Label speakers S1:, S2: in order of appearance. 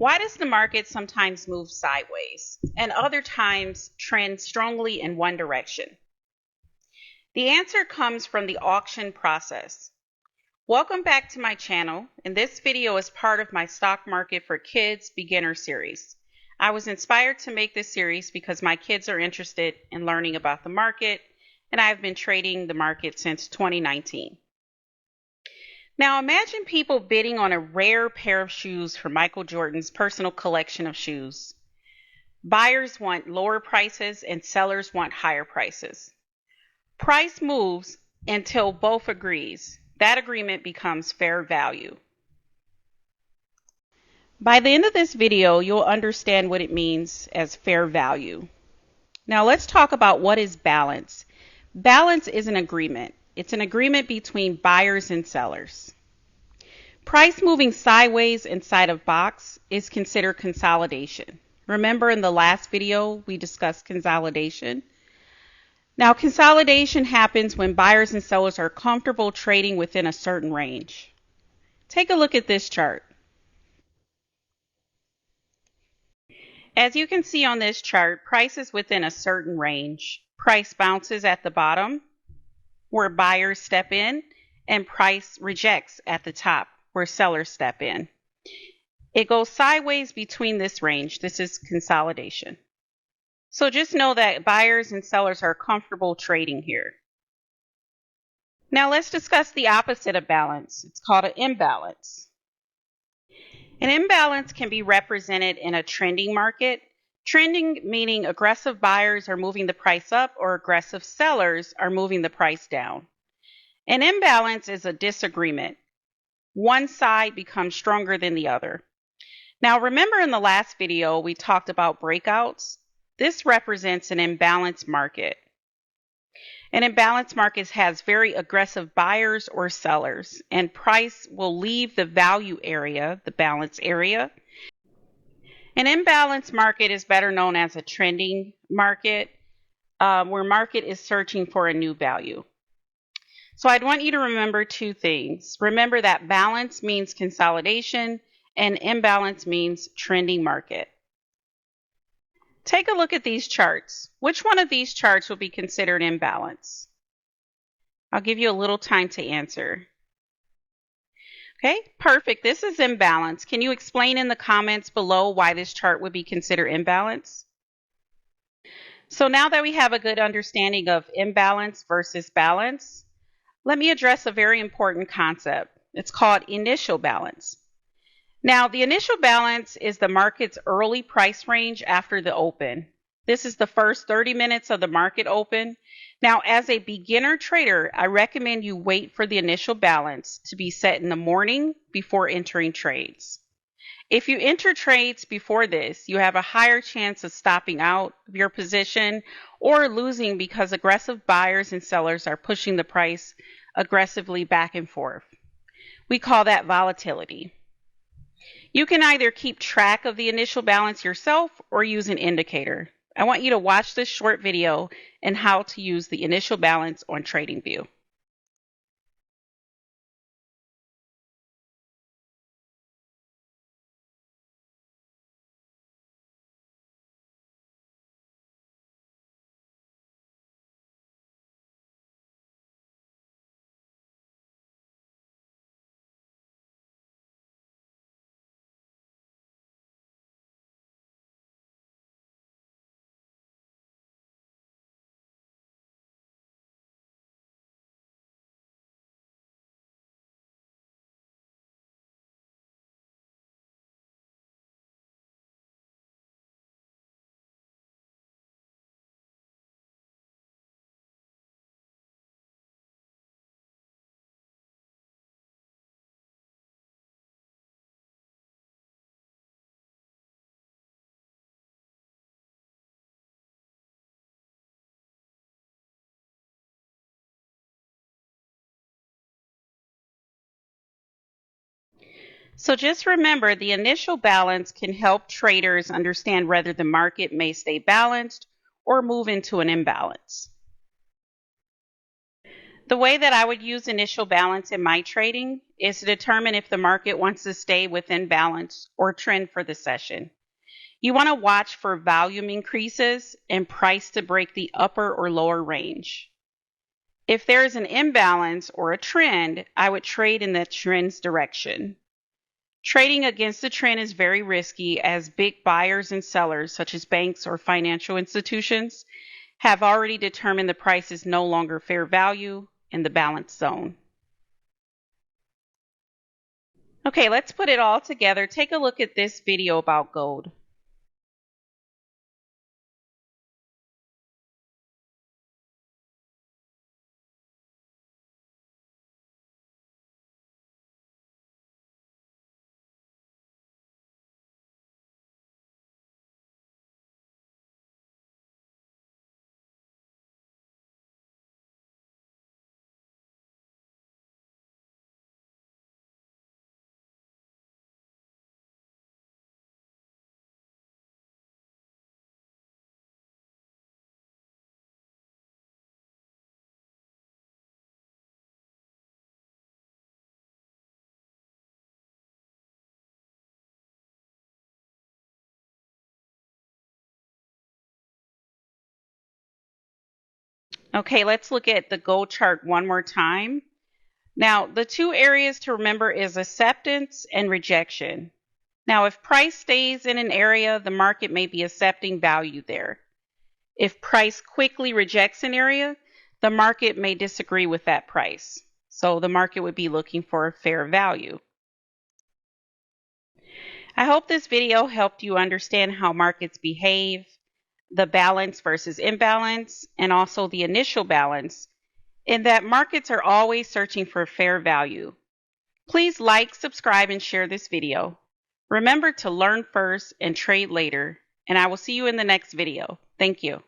S1: Why does the market sometimes move sideways and other times trend strongly in one direction? The answer comes from the auction process. Welcome back to my channel, and this video is part of my Stock Market for Kids beginner series. I was inspired to make this series because my kids are interested in learning about the market, and I have been trading the market since 2019. Now imagine people bidding on a rare pair of shoes for Michael Jordan's personal collection of shoes. Buyers want lower prices and sellers want higher prices. Price moves until both agrees. That agreement becomes fair value. By the end of this video, you'll understand what it means as fair value. Now let's talk about what is balance. Balance is an agreement. It's an agreement between buyers and sellers. Price moving sideways inside of box is considered consolidation. Remember in the last video we discussed consolidation? Now consolidation happens when buyers and sellers are comfortable trading within a certain range. Take a look at this chart. As you can see on this chart, price is within a certain range. Price bounces at the bottom, where buyers step in, and price rejects at the top, where sellers step in. It goes sideways between this range. This is consolidation. So just know that buyers and sellers are comfortable trading here. Now let's discuss the opposite of balance. It's called an imbalance. An imbalance can be represented in a trending market. Trending meaning aggressive buyers are moving the price up or aggressive sellers are moving the price down. An imbalance is a disagreement. One side becomes stronger than the other. Now remember in the last video we talked about breakouts? This represents an imbalance market. An imbalance market has very aggressive buyers or sellers, and price will leave the value area, the balance area. An imbalance market is better known as a trending market, where market is searching for a new value. So I'd want you to remember two things. Remember that balance means consolidation and imbalance means trending market. Take a look at these charts. Which one of these charts will be considered imbalance? I'll give you a little time to answer. Okay, perfect. This is imbalance. Can you explain in the comments below why this chart would be considered imbalance? So now that we have a good understanding of imbalance versus balance, let me address a very important concept. It's called initial balance. Now, the initial balance is the market's early price range after the open. This is the first 30 minutes of the market open. Now, as a beginner trader, I recommend you wait for the initial balance to be set in the morning before entering trades. If you enter trades before this, you have a higher chance of stopping out of your position or losing because aggressive buyers and sellers are pushing the price aggressively back and forth. We call that volatility. You can either keep track of the initial balance yourself or use an indicator. I want you to watch this short video on how to use the initial balance on TradingView. So just remember, the initial balance can help traders understand whether the market may stay balanced or move into an imbalance. The way that I would use initial balance in my trading is to determine if the market wants to stay within balance or trend for the session. You want to watch for volume increases and price to break the upper or lower range. If there is an imbalance or a trend, I would trade in the trend's direction. Trading against the trend is very risky as big buyers and sellers, such as banks or financial institutions, have already determined the price is no longer fair value in the balance zone. Okay, let's put it all together. Take a look at this video about gold. Okay, let's look at the gold chart one more time. Now, the two areas to remember is acceptance and rejection. Now, if price stays in an area, the market may be accepting value there. If price quickly rejects an area, the market may disagree with that price. So the market would be looking for a fair value. I hope this video helped you understand how markets behave, the balance versus imbalance, and also the initial balance, in that markets are always searching for fair value. Please like, subscribe, and share this video. Remember to learn first and trade later, and I will see you in the next video. Thank you.